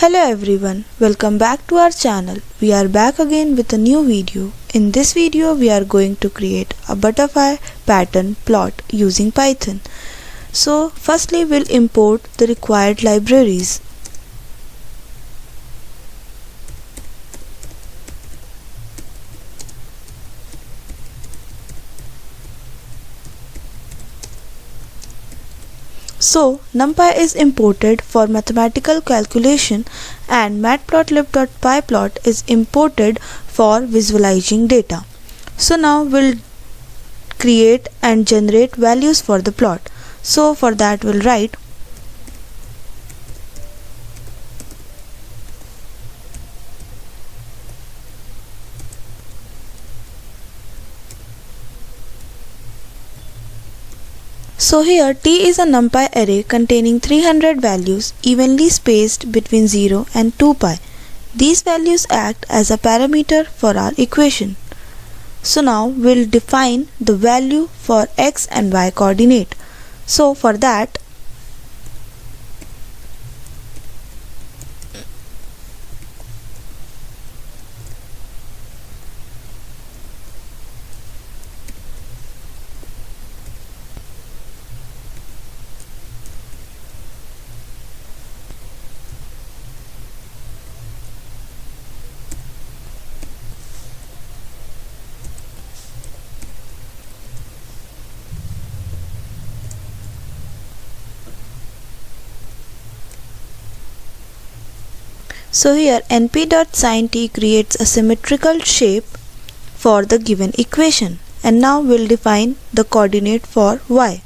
Hello everyone, welcome back to our channel. We are back again with a new video. In this video we are going to create a butterfly pattern plot using Python. So firstly we'll import the required libraries. So NumPy is imported for mathematical calculation and matplotlib.pyplot is imported for visualizing data. So now we'll create and generate values for the plot. So for that we'll write So here T is a NumPy array containing 300 values evenly spaced between 0 and 2π. These values act as a parameter for our equation. So now we'll define the value for x and y coordinate. So for that So here np.sint creates a symmetrical shape for the given equation, and now we'll define the coordinate for y.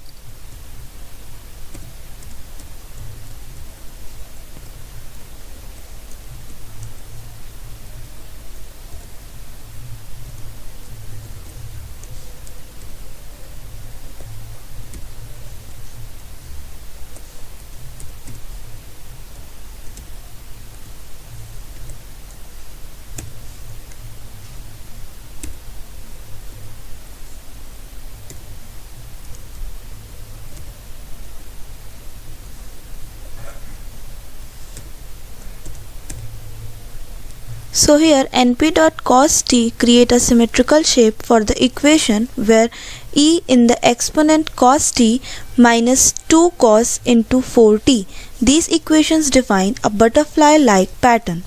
So here np.cost create a symmetrical shape for the equation where e in the exponent cos t minus 2 cos into 4t. These equations define a butterfly-like pattern.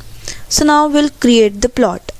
So now we'll create the plot.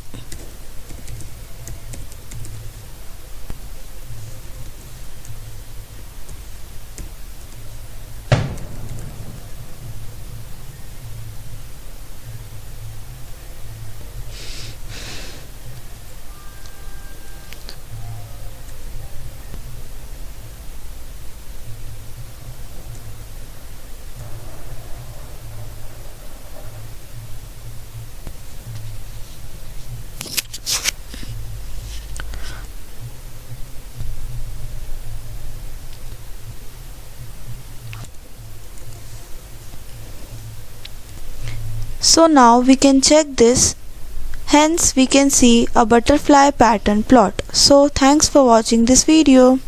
So now we can check this, hence we can see a butterfly pattern plot. So thanks for watching this video.